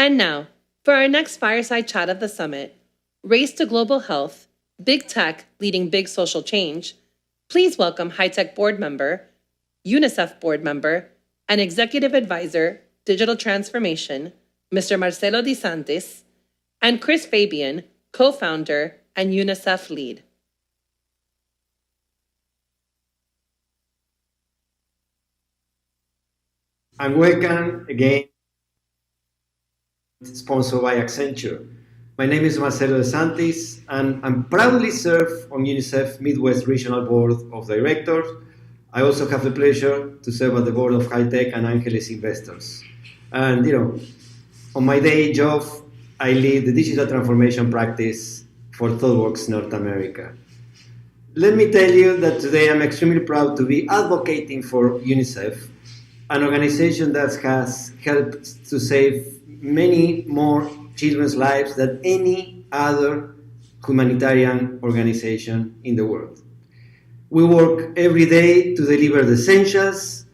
And now, for our next fireside chat of the summit, Race to Global Health, Big Tech Leading Big Social Change, please welcome HITECH board member, UNICEF board member, and executive advisor, Digital Transformation, Mr. Marcelo De Santis, and Chris Fabian, co-founder and UNICEF lead. And welcome again, sponsored by Accenture. My name is Marcelo De Santis, and I'm proudly serve on UNICEF Midwest Regional Board of Directors. I also have the pleasure to serve on the board of HITECH and Angeles Investors. And on my day job, I lead the digital transformation practice for ThoughtWorks North America. Let me tell you that today I'm extremely proud to be advocating for UNICEF, an organization that has helped to save many more children's lives than any other humanitarian organization in the world. We work every day to deliver the essentials,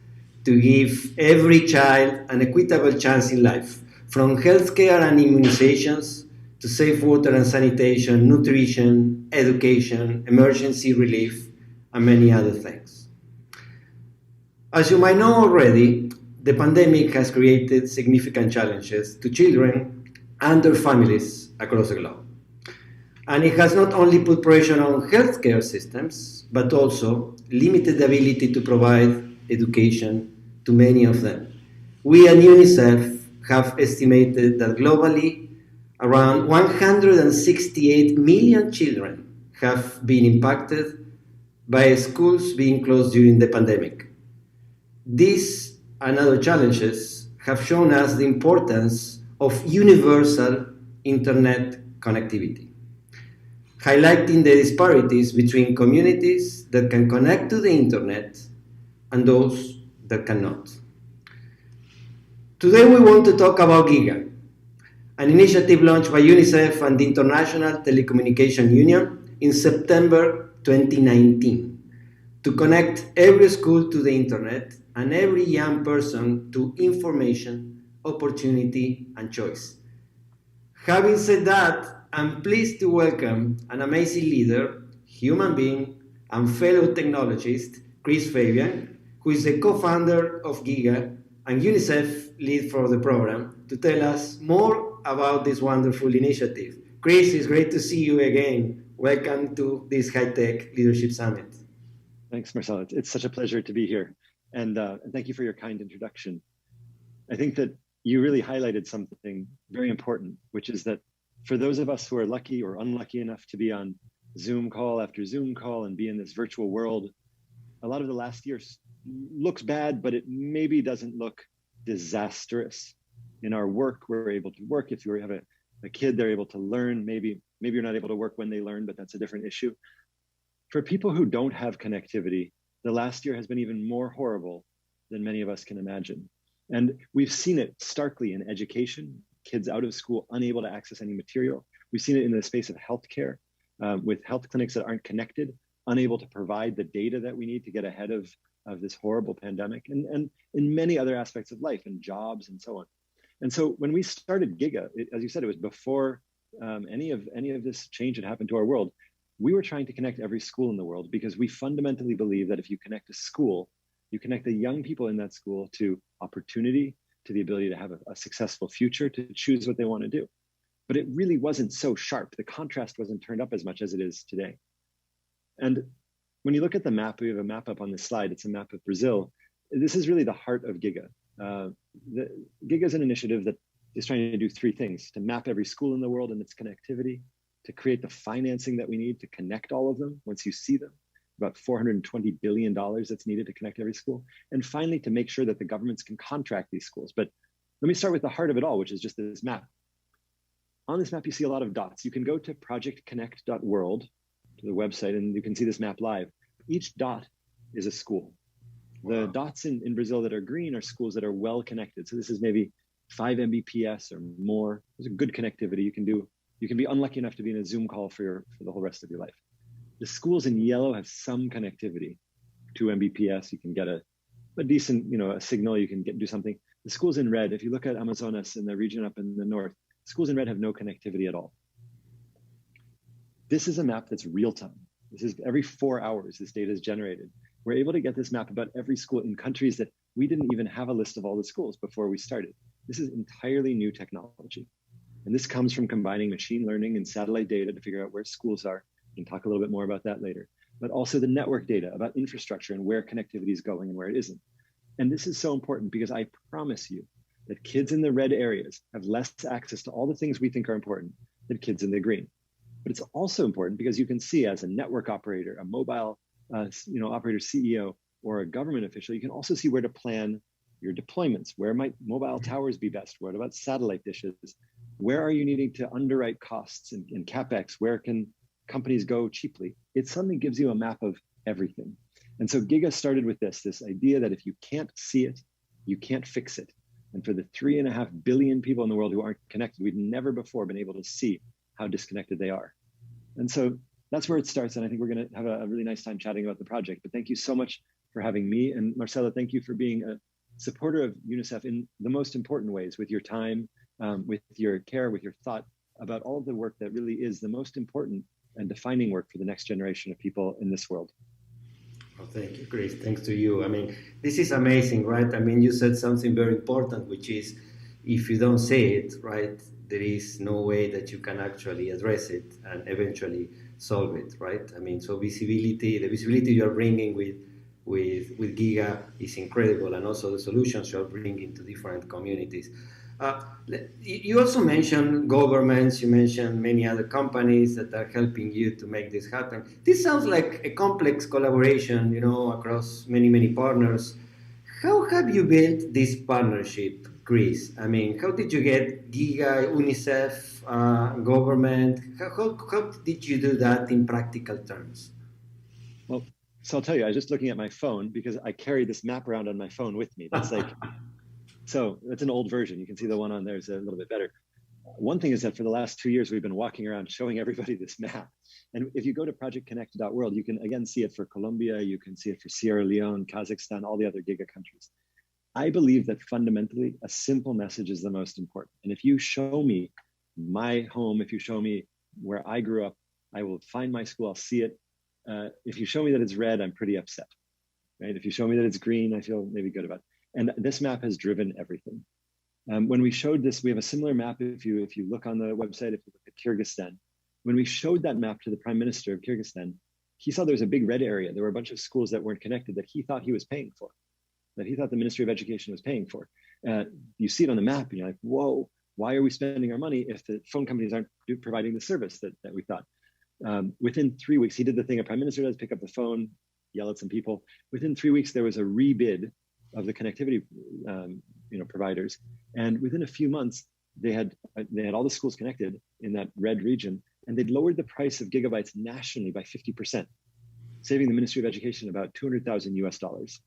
to give every child an equitable chance in life, from healthcare and immunizations to safe water and sanitation, nutrition, education, emergency relief, and many other things. As you might know already, the pandemic has created significant challenges to children and their families across the globe. And it has not only put pressure on healthcare systems, but also limited the ability to provide education to many of them. We at UNICEF have estimated that globally, around 168 million children have been impacted by schools being closed during the pandemic. These and other challenges have shown us the importance of universal internet connectivity, highlighting the disparities between communities that can connect to the internet and those that cannot. Today we want to talk about GIGA, an initiative launched by UNICEF and the International Telecommunication Union in September 2019 to connect every school to the internet and every young person to information, opportunity, and choice. Having said that, I'm pleased to welcome an amazing leader, human being, and fellow technologist, Chris Fabian, who is the co-founder of GIGA and UNICEF lead for the program, to tell us more about this wonderful initiative. Chris, it's great to see you again. Welcome to this HITECH Leadership Summit. Thanks, Marcelo. It's such a pleasure to be here. And thank you for your kind introduction. I think that you really highlighted something very important, which is that for those of us who are lucky or unlucky enough to be on Zoom call after Zoom call and be in this virtual world, a lot of the last year looks bad, but it maybe doesn't look disastrous. In our work, we're able to work. If you have a kid, they're able to learn. Maybe you're not able to work when they learn, but that's a different issue. For people who don't have connectivity, the last year has been even more horrible than many of us can imagine. And we've seen it starkly in education, kids out of school, unable to access any material. We've seen it in the space of healthcare, with health clinics that aren't connected, unable to provide the data that we need to get ahead of this horrible pandemic, and in many other aspects of life and jobs and so on. And so when we started GIGA, as you said, it was before any of this change had happened to our world. We were trying to connect every school in the world because we fundamentally believe that if you connect a school, you connect the young people in that school to opportunity, to the ability to have a successful future, to choose what they want to do. But it really wasn't so sharp. The contrast wasn't turned up as much as it is today. And when you look at the map, we have a map up on this slide. It's a map of Brazil. This is really the heart of GIGA. GIGA is an initiative that is trying to do three things: to map every school in the world and its connectivity, to create the financing that we need to connect all of them once you see them, about $420 billion that's needed to connect every school, and finally to make sure that the governments can contract these schools. But let me start with the heart of it all, which is just this map. On this map, you see a lot of dots. You can go to projectconnect.world, to the website, and you can see this map live. Each dot is a school. Wow. The dots in Brazil that are green are schools that are well connected. So this is maybe 5 Mbps or more. There's a good connectivity. You can be unlucky enough to be in a Zoom call for the whole rest of your life. The schools in yellow have some connectivity, 2 Mbps. You can get a decent, a signal. You can do something. The schools in red, if you look at Amazonas and the region up in the north, schools in red have no connectivity at all. This is a map that's real time. This is every 4 hours this data is generated. We're able to get this map about every school in countries that we didn't even have a list of all the schools before we started. This is entirely new technology. And this comes from combining machine learning and satellite data to figure out where schools are. We can talk a little bit more about that later. But also the network data about infrastructure and where connectivity is going and where it isn't. And this is so important because I promise you that kids in the red areas have less access to all the things we think are important than kids in the green. But it's also important because you can see as a network operator, a mobile operator CEO, or a government official, you can also see where to plan your deployments. Where might mobile towers be best? What about satellite dishes? Where are you needing to underwrite costs in CapEx? Where can companies go cheaply? It suddenly gives you a map of everything. And so Giga started with this idea that if you can't see it, you can't fix it. And for the 3.5 billion people in the world who aren't connected, we've never before been able to see how disconnected they are. And so that's where it starts. And I think we're going to have a really nice time chatting about the project. But thank you so much for having me. And Marcela, thank you for being a supporter of UNICEF in the most important ways, with your time, with your care, with your thought about all of the work that really is the most important and defining work for the next generation of people in this world. Oh, thank you, Chris. Thanks to you. I mean, this is amazing, right? I mean, you said something very important, which is if you don't see it, right, there is no way that you can actually address it and eventually solve it, right? I mean, so the visibility you're bringing with Giga is incredible, and also the solutions you're bringing to different communities. You also mentioned governments, you mentioned many other companies that are helping you to make this happen. This sounds like a complex collaboration, across many, many partners. How have you built this partnership, Chris? I mean, how did you get Giga, UNICEF, government? How did you do that in practical terms? Well, so I'll tell you, I was just looking at my phone because I carry this map around on my phone with me. That's like, so that's an old version. You can see the one on there is a little bit better. One thing is that for the last 2 years, we've been walking around showing everybody this map. And if you go to projectconnect.world, you can again see it for Colombia, you can see it for Sierra Leone, Kazakhstan, all the other Giga countries. I believe that fundamentally a simple message is the most important. And if you show me my home, if you show me where I grew up, I will find my school, I'll see it. If you show me that it's red, I'm pretty upset, right? If you show me that it's green, I feel maybe good about it. And this map has driven everything. When we showed this, we have a similar map. If you look on the website, if you look at Kyrgyzstan, when we showed that map to the prime minister of Kyrgyzstan, he saw there was a big red area. There were a bunch of schools that weren't connected that he thought he was paying for, that he thought the Ministry of Education was paying for. You see it on the map and you're like, whoa, why are we spending our money if the phone companies aren't providing the service that we thought? Within 3 weeks, he did the thing a prime minister does, pick up the phone, yell at some people. Within 3 weeks, there was a rebid of the connectivity providers. And within a few months, they had all the schools connected in that red region, and they'd lowered the price of gigabytes nationally by 50%, saving the Ministry of Education about $200,000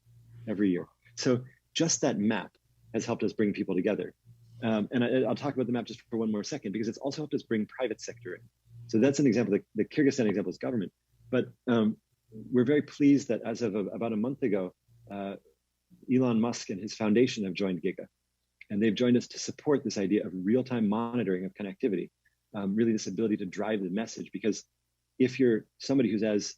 every year. So just that map has helped us bring people together. And I'll talk about the map just for one more second, because it's also helped us bring private sector in. So that's an example. The Kyrgyzstan example is government. But we're very pleased that as of about a month ago, Elon Musk and his foundation have joined Giga. And they've joined us to support this idea of real-time monitoring of connectivity, really this ability to drive the message. Because if you're somebody who's as,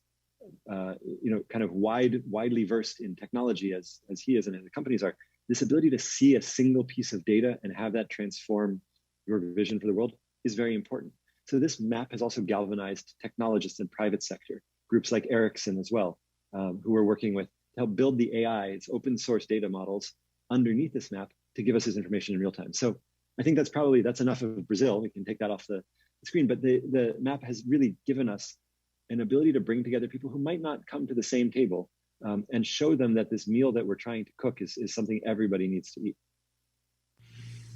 kind of widely versed in technology as he is and as the companies are, this ability to see a single piece of data and have that transform your vision for the world is very important. So this map has also galvanized technologists in private sector, groups like Ericsson as well, who we're working with to help build the AI, it's open source data models underneath this map to give us this information in real time. So I think that's enough of Brazil. We can take that off the screen, but the map has really given us an ability to bring together people who might not come to the same table and show them that this meal that we're trying to cook is something everybody needs to eat.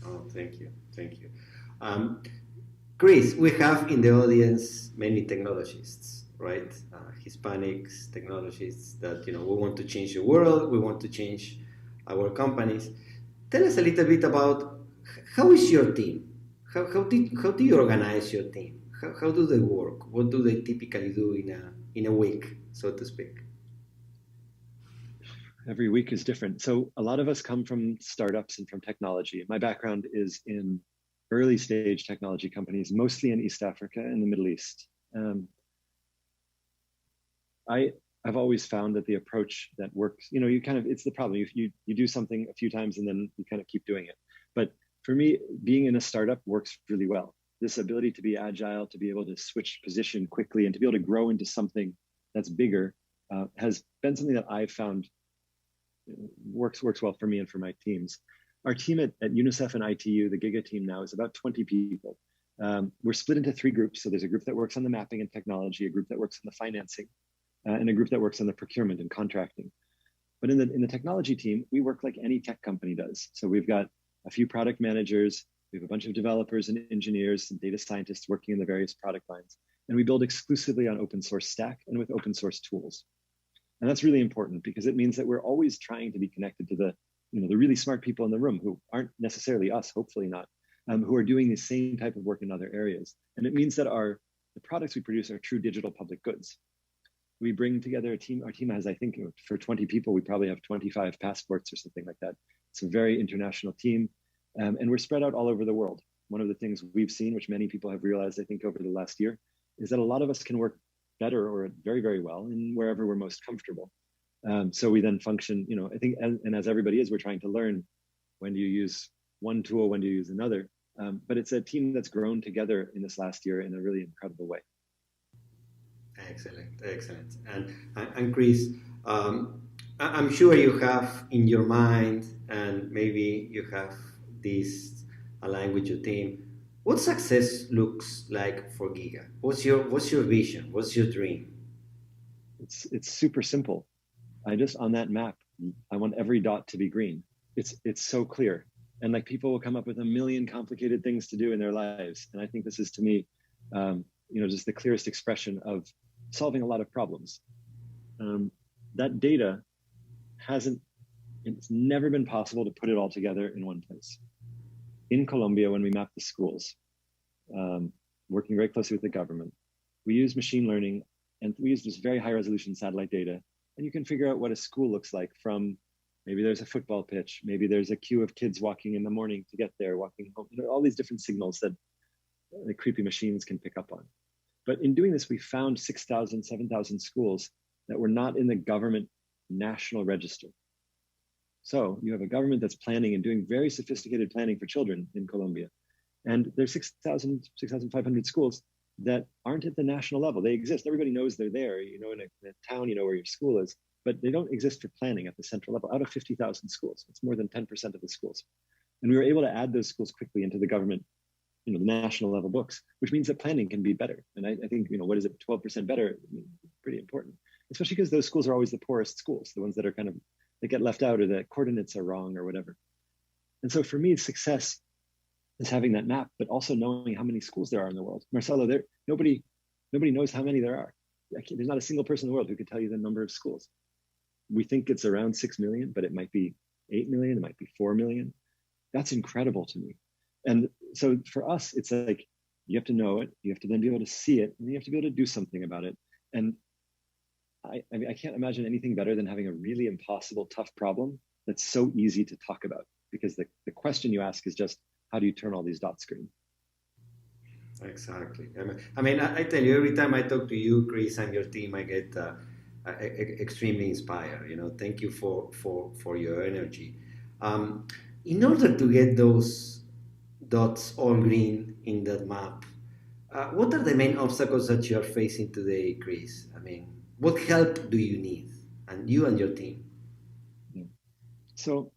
Oh, thank you. Thank you. Chris, we have in the audience many technologists, right? Hispanics, technologists that, we want to change the world, we want to change our companies. Tell us a little bit about how is your team? How do you organize your team? How do they work? What do they typically do in a week, so to speak? Every week is different. So a lot of us come from startups and from technology. My background is in early stage technology companies, mostly in East Africa and the Middle East. I've always found that the approach that works, you kind of, it's the problem. You do something a few times and then you kind of keep doing it. But for me, being in a startup works really well. This ability to be agile, to be able to switch position quickly and to be able to grow into something that's bigger has been something that I've found works well for me and for my teams. Our team at UNICEF and ITU, the GIGA team now, is about 20 people. We're split into 3 groups. So there's a group that works on the mapping and technology, a group that works on the financing, and a group that works on the procurement and contracting. But in the technology team, we work like any tech company does. So we've got a few product managers, we have a bunch of developers and engineers and data scientists working in the various product lines. And we build exclusively on open source stack and with open source tools. And that's really important because it means that we're always trying to be connected to the really smart people in the room who aren't necessarily us, hopefully not, who are doing the same type of work in other areas. And it means that the products we produce are true digital public goods. We bring together a team. Our team has, I think, for 20 people, we probably have 25 passports or something like that. It's a very international team. And we're spread out all over the world. One of the things we've seen, which many people have realized, I think, over the last year, is that a lot of us can work better or very, very well in wherever we're most comfortable. So we then function, I think, and as everybody is, we're trying to learn when do you use one tool, when do you use another. But it's a team that's grown together in this last year in a really incredible way. Excellent. And Chris, I'm sure you have in your mind, and maybe you have this aligned with your team, what success looks like for Giga. What's your vision? What's your dream? It's super simple. On that map, I want every dot to be green. It's so clear. And like people will come up with a million complicated things to do in their lives. And I think this is, to me, just the clearest expression of solving a lot of problems. That data it's never been possible to put it all together in one place. In Colombia, when we mapped the schools, working very closely with the government, we used machine learning and we used this very high resolution satellite data. And you can figure out what a school looks like from maybe there's a football pitch, maybe there's a queue of kids walking in the morning to get there, walking home, all these different signals that the creepy machines can pick up on. But in doing this, we found 6,000, 7,000 schools that were not in the government national register. So you have a government that's planning and doing very sophisticated planning for children in Colombia. And there's 6,500 schools that aren't at the national level. They exist. Everybody knows they're there. In a town, where your school is, but they don't exist for planning at the central level. Out of 50,000 schools, it's more than 10% of the schools. And we were able to add those schools quickly into the government, the national level books, which means that planning can be better. And I think, what is it, 12% better? Pretty important, especially because those schools are always the poorest schools, the ones that are they get left out or the coordinates are wrong or whatever. And so for me, success is having that map, but also knowing how many schools there are in the world. Marcelo, nobody knows how many there are. There's not a single person in the world who could tell you the number of schools. We think it's around 6 million, but it might be 8 million, it might be 4 million. That's incredible to me. And so for us, it's like, you have to know it, you have to then be able to see it, and you have to be able to do something about it. And I can't imagine anything better than having a really impossible, tough problem that's so easy to talk about, because the question you ask is just, how do you turn all these dots green? Exactly. I tell you, every time I talk to you, Chris, and your team, I get extremely inspired. Thank you for your energy. In order to get those dots all green in that map, what are the main obstacles that you are facing today, Chris? What help do you need, and you and your team? So,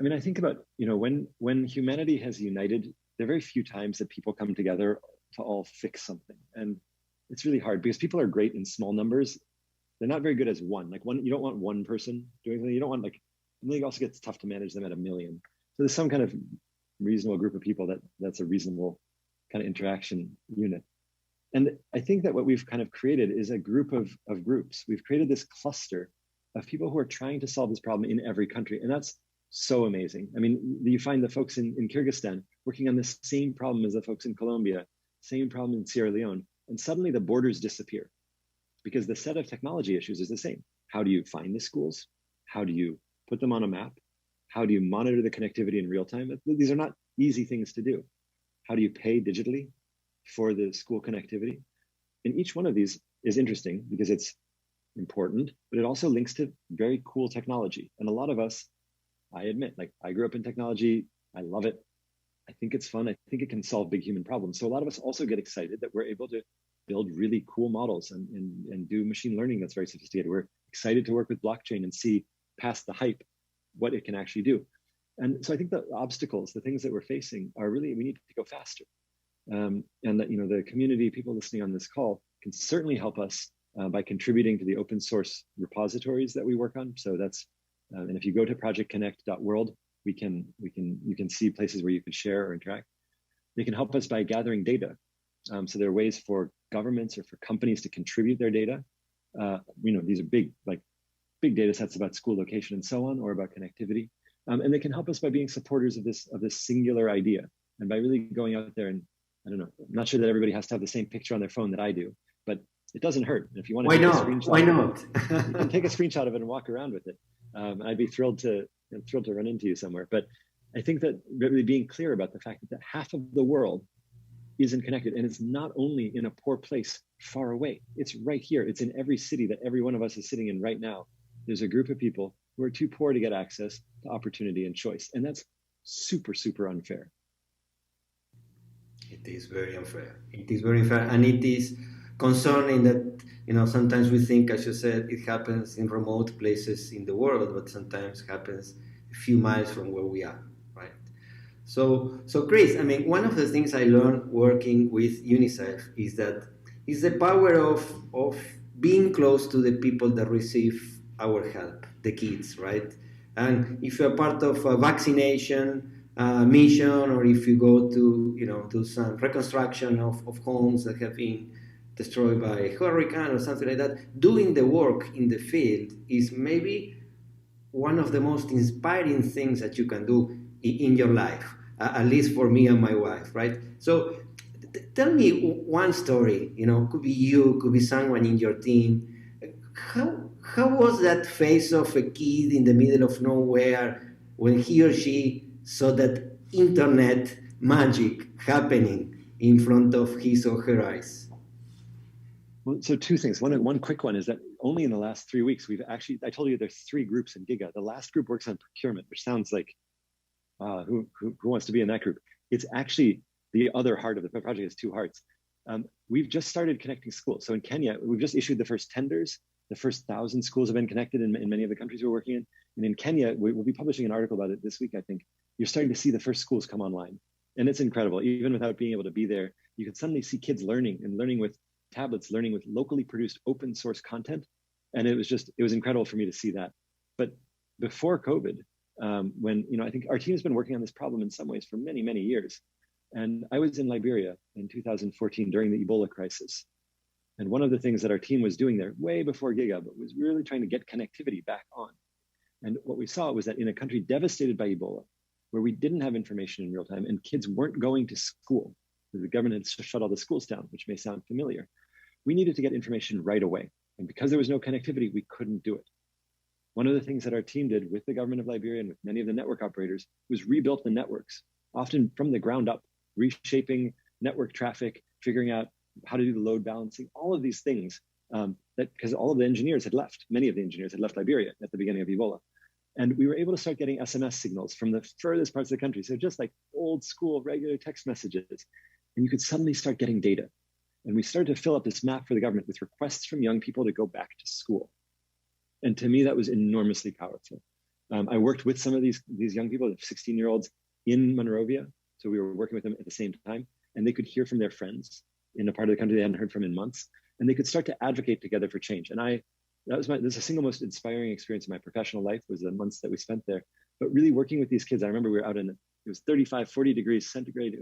I think about, when humanity has united, there are very few times that people come together to all fix something. And it's really hard because people are great in small numbers. They're not very good as one. You don't want one person doing something. You don't want I think it also gets tough to manage them at 1 million. So there's some kind of reasonable group of people that's a reasonable kind of interaction unit. And I think that what we've kind of created is a group of groups. We've created this cluster of people who are trying to solve this problem in every country. And that's so amazing. You find the folks in Kyrgyzstan working on the same problem as the folks in Colombia, same problem in Sierra Leone, and suddenly the borders disappear because the set of technology issues is the same. how do you find the schools? How do you put them on a map? How do you monitor the connectivity in real time? These are not easy things to do. How do you pay digitally for the school connectivity? And each one of these is interesting because it's important, but it also links to very cool technology. And a lot of us, I admit, like I grew up in technology, I love it. I think it's fun. I think it can solve big human problems. So a lot of us also get excited that we're able to build really cool models and do machine learning that's very sophisticated. We're excited to work with blockchain and see past the hype what it can actually do. And so I think the obstacles, the things that we're facing are really, we need to go faster. And that, the community, people listening on this call can certainly help us by contributing to the open source repositories that we work on. So that's, and if you go to projectconnect.world, you can see places where you can share or interact. They can help us by gathering data. So there are ways for governments or for companies to contribute their data. These are big data sets about school location and so on, or about connectivity. And they can help us by being supporters of this singular idea, and by really going out there and, I don't know, I'm not sure that everybody has to have the same picture on their phone that I do, but it doesn't hurt. And if you want to take a screenshot, why not? You can take a screenshot of it and walk around with it. I'd be thrilled to run into you somewhere. But I think that really being clear about the fact that half of the world isn't connected, and it's not only in a poor place far away, it's right here. It's in every city that every one of us is sitting in right now. There's a group of people who are too poor to get access to opportunity and choice. And that's super, super unfair. It is very unfair. It is very unfair. And it is concerning that, sometimes we think, as you said, it happens in remote places in the world, but sometimes happens a few miles from where we are, right? So Chris, one of the things I learned working with UNICEF is the power of being close to the people that receive our help, the kids, right? And if you're part of a vaccination mission, or if you go to, do some reconstruction of homes that have been destroyed by a hurricane or something like that, doing the work in the field is maybe one of the most inspiring things that you can do in your life, at least for me and my wife, right? So tell me one story, could be you, could be someone in your team. How was that face of a kid in the middle of nowhere when he or she saw that internet magic happening in front of his or her eyes? Well, so two things. One quick one is that only in the last 3 weeks, I told you there's 3 groups in Giga. The last group works on procurement, which sounds like, who wants to be in that group? It's actually the other heart of the project is 2 hearts. We've just started connecting schools. So in Kenya, we've just issued the first tenders. The first 1,000 schools have been connected in many of the countries we're working in. And in Kenya, we'll be publishing an article about it this week, I think. You're starting to see the first schools come online. And it's incredible. Even without being able to be there, you can suddenly see kids learning with tablets, learning with locally produced open source content. And it was incredible for me to see that. But before COVID, when, I think our team has been working on this problem in some ways for many, many years. And I was in Liberia in 2014 during the Ebola crisis. And one of the things that our team was doing there way before Giga, but was really trying to get connectivity back on. And what we saw was that in a country devastated by Ebola, where we didn't have information in real time and kids weren't going to school, the government had shut all the schools down, which may sound familiar, we needed to get information right away. And because there was no connectivity, we couldn't do it. One of the things that our team did with the government of Liberia and with many of the network operators was rebuilt the networks, often from the ground up, reshaping network traffic, figuring out how to do the load balancing, all of these things, because all of the engineers had left, many of the engineers had left Liberia at the beginning of Ebola. And we were able to start getting SMS signals from the furthest parts of the country. So just like old school regular text messages. And you could suddenly start getting data. And we started to fill up this map for the government with requests from young people to go back to school. And to me, that was enormously powerful. I worked with some of these young people, 16-year-olds in Monrovia. So we were working with them at the same time. And they could hear from their friends in a part of the country they hadn't heard from in months. And they could start to advocate together for change. And this is the single most inspiring experience in my professional life, was the months that we spent there. But really working with these kids, I remember we were out it was 35, 40 degrees centigrade.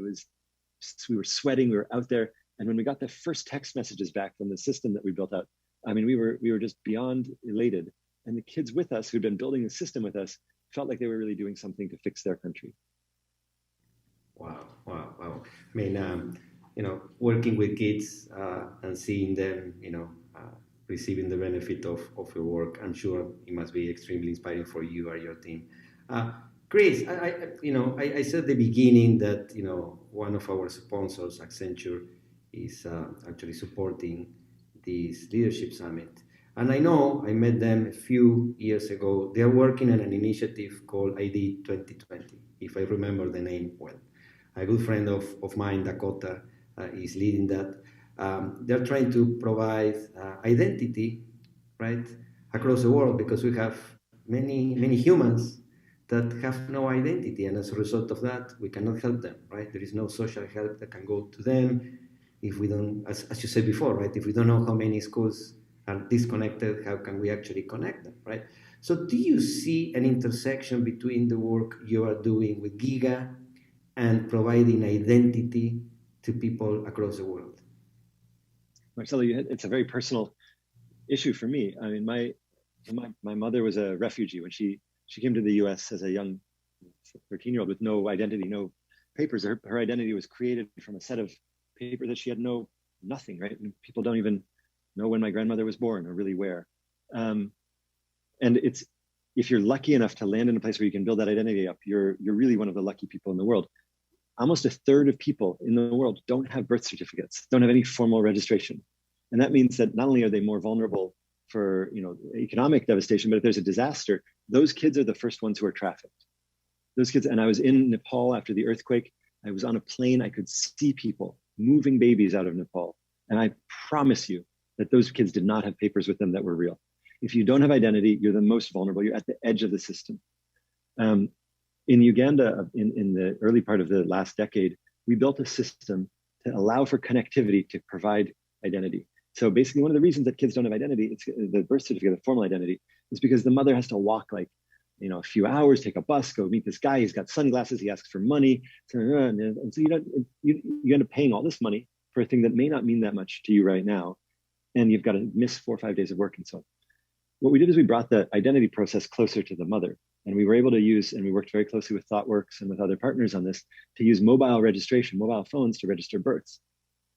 We were sweating, we were out there. And when we got the first text messages back from the system that we built out, we were just beyond elated. And the kids with us who'd been building the system with us felt like they were really doing something to fix their country. Wow. Working with kids and seeing them, receiving the benefit of your work. I'm sure it must be extremely inspiring for you or your team. Chris, I said at the beginning that one of our sponsors, Accenture, is actually supporting this leadership summit. And I know I met them a few years ago. They are working on an initiative called ID 2020, if I remember the name well. A good friend of mine, Dakota, is leading that. They're trying to provide identity, right, across the world, because we have many humans that have no identity, and as a result of that, we cannot help them, right? There is no social help that can go to them if we don't, as you said before, right? If we don't know how many schools are disconnected, how can we actually connect them, right? So do you see an intersection between the work you are doing with Giga and providing identity to people across the world? Marcelo, it's a very personal issue for me. I mean, my mother was a refugee when she came to the U.S. as a young 13-year-old with no identity, no papers. Her identity was created from a set of papers that she had nothing, right? And people don't even know when my grandmother was born or really where. And if you're lucky enough to land in a place where you can build that identity up, you're really one of the lucky people in the world. Almost a third of people in the world don't have birth certificates, don't have any formal registration. And that means that not only are they more vulnerable for economic devastation, but if there's a disaster, those kids are the first ones who are trafficked. Those kids, and I was in Nepal after the earthquake. I was on a plane. I could see people moving babies out of Nepal. And I promise you that those kids did not have papers with them that were real. If you don't have identity, you're the most vulnerable. You're at the edge of the system. In Uganda, in the early part of the last decade, we built a system to allow for connectivity to provide identity. So basically, one of the reasons that kids don't have identity, it's the birth certificate, the formal identity, is because the mother has to walk a few hours, take a bus, go meet this guy. He's got sunglasses. He asks for money, and so you end up paying all this money for a thing that may not mean that much to you right now, and you've got to miss 4 or 5 days of work and so on. What we did is we brought the identity process closer to the mother. And we were able to use, and we worked very closely with ThoughtWorks and with other partners on this, to use mobile registration, mobile phones to register births.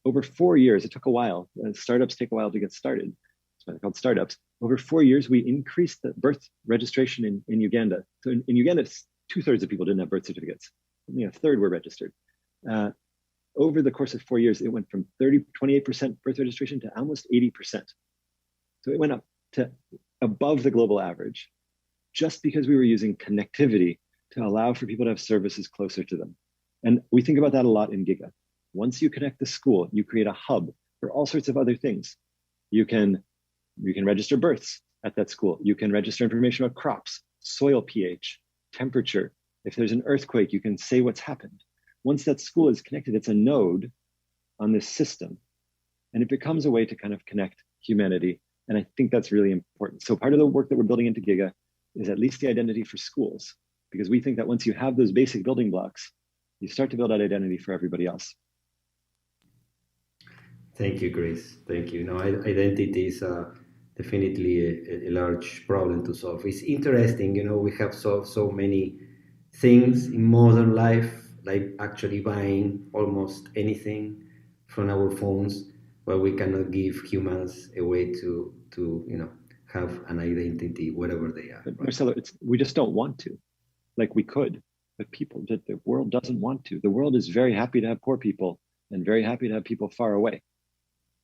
Over 4 years, it took a while. Startups take a while to get started. That's why they're called startups. Over 4 years, we increased the birth registration in Uganda. So in Uganda, 2/3 of people didn't have birth certificates. Only a third were registered. Over the course of 4 years, it went from 28% birth registration to almost 80%. So it went up to above the global average, just because we were using connectivity to allow for people to have services closer to them. And we think about that a lot in Giga. Once you connect the school, you create a hub for all sorts of other things. You can register births at that school. You can register information about crops, soil pH, temperature. If there's an earthquake, you can say what's happened. Once that school is connected, it's a node on this system. And it becomes a way to kind of connect humanity. And I think that's really important. So part of the work that we're building into Giga is at least the identity for schools, because we think that once you have those basic building blocks, you start to build out identity for everybody else. Thank you, Chris. Thank you. Identity is definitely a large problem to solve. It's interesting, we have solved so many things in modern life, like actually buying almost anything from our phones, but we cannot give humans a way to have an identity wherever they are. But Marcelo, we just don't want to. Like we could, but the world doesn't want to. The world is very happy to have poor people and very happy to have people far away.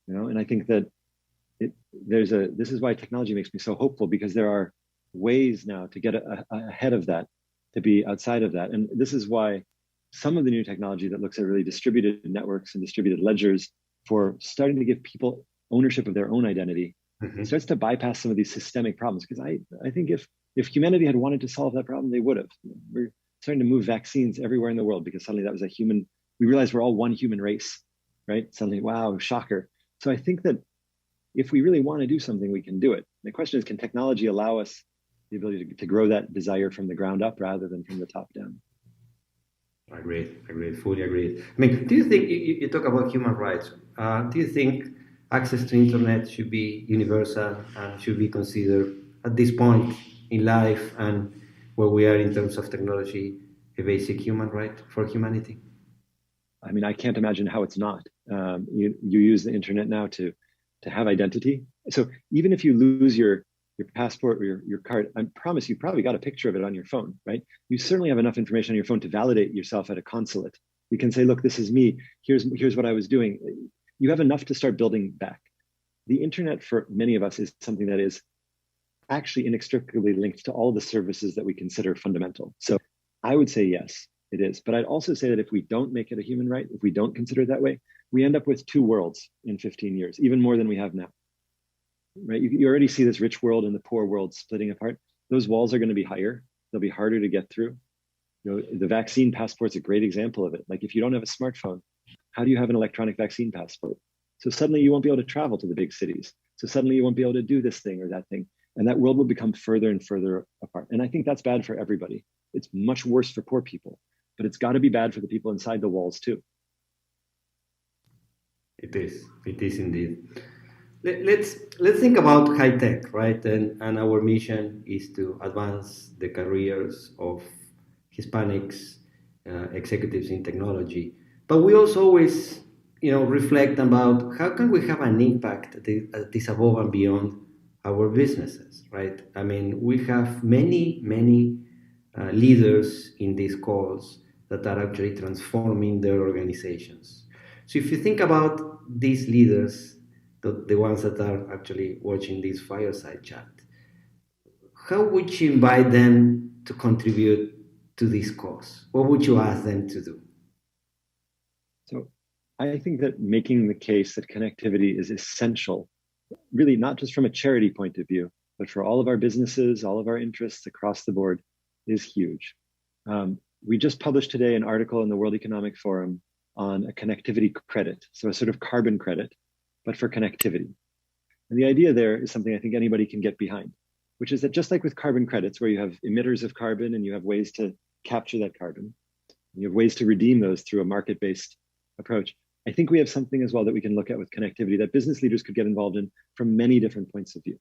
And I think that this is why technology makes me so hopeful, because there are ways now to get ahead of that, to be outside of that. And this is why some of the new technology that looks at really distributed networks and distributed ledgers for starting to give people ownership of their own identity, starts to bypass some of these systemic problems. Because I think if humanity had wanted to solve that problem, they would have. We're starting to move vaccines everywhere in the world because suddenly that was we realized we're all one human race, right? Suddenly, wow, shocker. So I think that if we really want to do something, we can do it. The question is, can technology allow us the ability to grow that desire from the ground up rather than from the top down? Agreed, fully agreed. I mean, do you think, you talk about human rights, do you think access to internet should be universal and should be considered at this point in life and where we are in terms of technology a basic human right for humanity? I mean, I can't imagine how it's not. You use the internet now to have identity, So even if you lose your passport or your card, I promise you probably got a picture of it on your phone, right? You certainly have enough information on your phone to validate yourself at a consulate. You can say, look, this is me. Here's what I was doing. You have enough to start building back. The internet for many of us is something that is actually inextricably linked to all the services that we consider fundamental. So I would say yes, it is. But I'd also say that if we don't make it a human right, if we don't consider it that way, we end up with two worlds in 15 years, even more than we have now. Right? You already see this rich world and the poor world splitting apart. Those walls are going to be higher. They'll be harder to get through. You know, the vaccine passport's a great example of it. Like if you don't have a smartphone, how do you have an electronic vaccine passport? So suddenly you won't be able to travel to the big cities. So suddenly you won't be able to do this thing or that thing. And that world will become further and further apart. And I think that's bad for everybody. It's much worse for poor people, but it's got to be bad for the people inside the walls too. It is indeed. Let's think about high tech, right? And our mission is to advance the careers of Hispanics, executives in technology. But we also always, reflect about how can we have an impact that is above and beyond our businesses, right? I mean, we have many leaders in these calls that are actually transforming their organizations. So if you think about these leaders, the ones that are actually watching this fireside chat, how would you invite them to contribute to this cause? What would you ask them to do? So I think that making the case that connectivity is essential, really not just from a charity point of view, but for all of our businesses, all of our interests across the board, is huge. We just published today an article in the World Economic Forum on a connectivity credit, so a sort of carbon credit, but for connectivity. And the idea there is something I think anybody can get behind, which is that just like with carbon credits, where you have emitters of carbon and you have ways to capture that carbon, you have ways to redeem those through a market-based approach. I think we have something as well that we can look at with connectivity that business leaders could get involved in from many different points of view.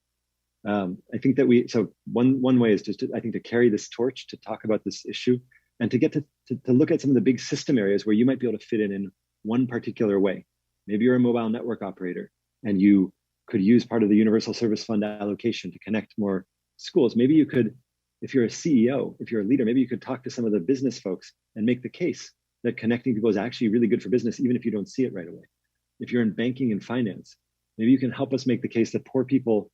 I think that so one way is just to carry this torch, to talk about this issue, and to get to look at some of the big system areas where you might be able to fit in one particular way. Maybe you're a mobile network operator and you could use part of the Universal Service Fund allocation to connect more schools. Maybe you could, if you're a CEO, if you're a leader, maybe you could talk to some of the business folks and make the case that connecting people is actually really good for business, even if you don't see it right away. If you're in banking and finance, maybe you can help us make the case that poor people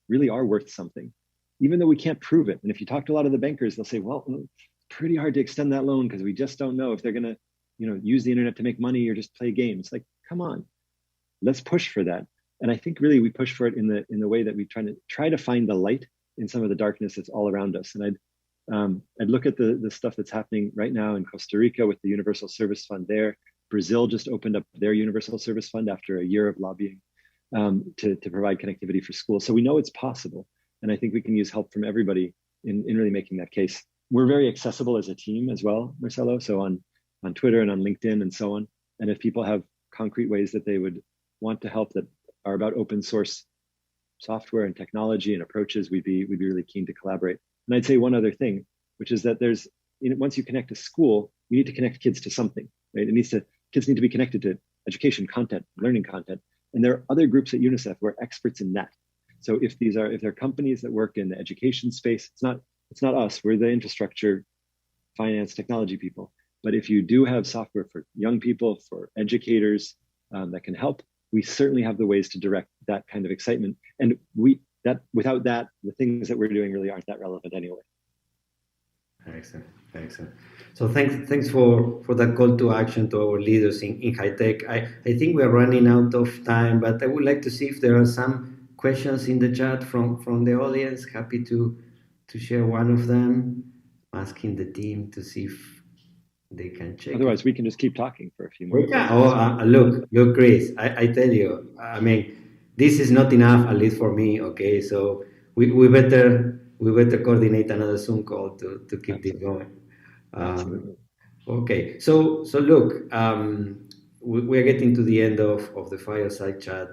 really are worth something, even though we can't prove it. And if you talk to a lot of the bankers, they'll say, well, it's pretty hard to extend that loan because we just don't know if they're going to, use the internet to make money or just play games. Like, come on, let's push for that. And I think really we push for it in the way that we try to find the light in some of the darkness that's all around us. And I'd look at the stuff that's happening right now in Costa Rica with the Universal Service Fund there. Brazil just opened up their Universal Service Fund after a year of lobbying to provide connectivity for schools. So we know it's possible. And I think we can use help from everybody in really making that case. We're very accessible as a team as well, Marcelo. So on Twitter and on LinkedIn and so on. And if people have concrete ways that they would want to help that are about open source software and technology and approaches, we'd be really keen to collaborate. And I'd say one other thing, which is that once you connect a school, you need to connect kids to something, right? Kids need to be connected to education content, learning content. And there are other groups at UNICEF who are experts in that. So if they're companies that work in the education space, it's not us, we're the infrastructure, finance, technology people. But if you do have software for young people, for educators that can help, we certainly have the ways to direct that kind of excitement. And without that, the things that we're doing really aren't that relevant anyway. Excellent. So thanks for that call to action to our leaders in high tech. I think we are running out of time, but I would like to see if there are some questions in the chat from the audience. Happy to share one of them, asking the team to see if they can check. Otherwise, we can just keep talking for a few more minutes. Look, Chris, I tell you, I mean, this is not enough, at least for me, okay? So we better coordinate another Zoom call to keep this going. Okay, so look, we are getting to the end of the fireside chat.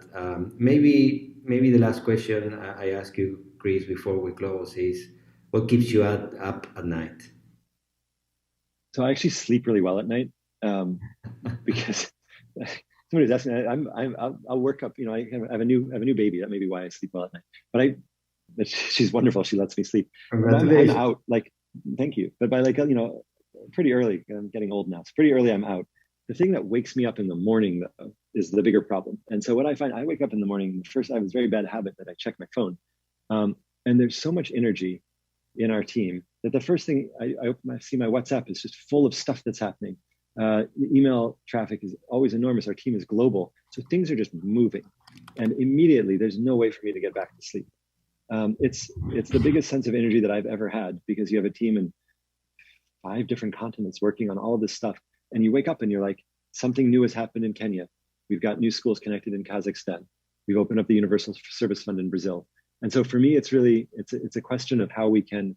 Maybe the last question I ask you, Chris, before we close is, what keeps you up at night? So I actually sleep really well at night because somebody's asking. I'll work up. You know, I have a new baby. That may be why I sleep well at night. But she's wonderful. She lets me sleep. But I'm out. Like, thank you. But by like pretty early. I'm getting old now. So pretty early, I'm out. The thing that wakes me up in the morning, though, is the bigger problem. And so what I find, I wake up in the morning. First, I have this very bad habit that I check my phone, and there's so much energy in our team that the first thing I see my WhatsApp is just full of stuff that's happening. Email traffic is always enormous. Our team is global, so things are just moving, and immediately there's no way for me to get back to sleep. It's the biggest sense of energy that I've ever had, because you have a team in 5 different continents working on all of this stuff, and you wake up and you're like, something new has happened in Kenya. We've got new schools connected in Kazakhstan. We've opened up the Universal Service Fund in Brazil. And so for me, it's really it's a question of how we can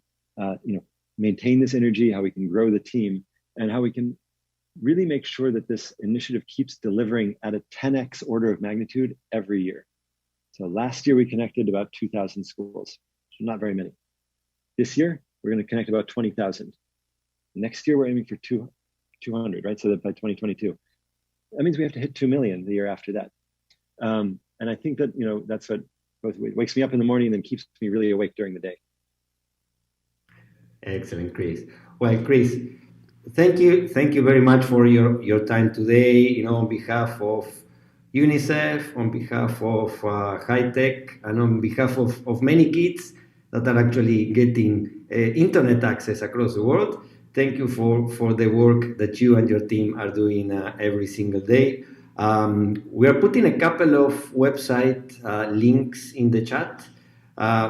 maintain this energy, how we can grow the team, and how we can really make sure that this initiative keeps delivering at a 10x order of magnitude every year. So last year we connected about 2,000 schools, so not very many. This year we're going to connect about 20,000. Next year we're aiming for 200, right? So that by 2022, that means we have to hit 2 million the year after that. And I think that that's what both wakes me up in the morning and then keeps me really awake during the day. Excellent, Chris. Well, Chris, thank you very much for your time today. On behalf of UNICEF, on behalf of HITECH, and on behalf of many kids that are actually getting internet access across the world. Thank you for the work that you and your team are doing every single day. We are putting a couple of website links in the chat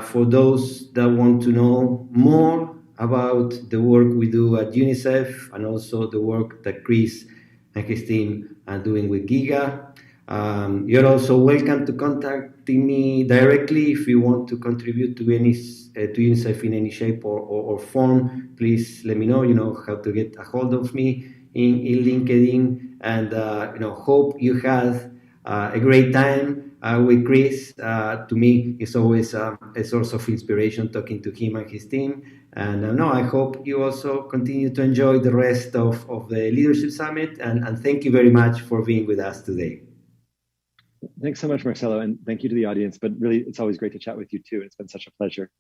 for those that want to know more about the work we do at UNICEF, and also the work that Chris and his team are doing with GIGA. You're also welcome to contacting me directly if you want to contribute to UNICEF in any shape or form. Please let me know. You know how to get a hold of me in LinkedIn, and hope you had a great time with Chris. To me, it's always a source of inspiration talking to him and his team. And I hope you also continue to enjoy the rest of the Leadership Summit. And thank you very much for being with us today. Thanks so much, Marcelo, and thank you to the audience. But really, it's always great to chat with you too. It's been such a pleasure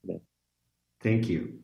today. Thank you.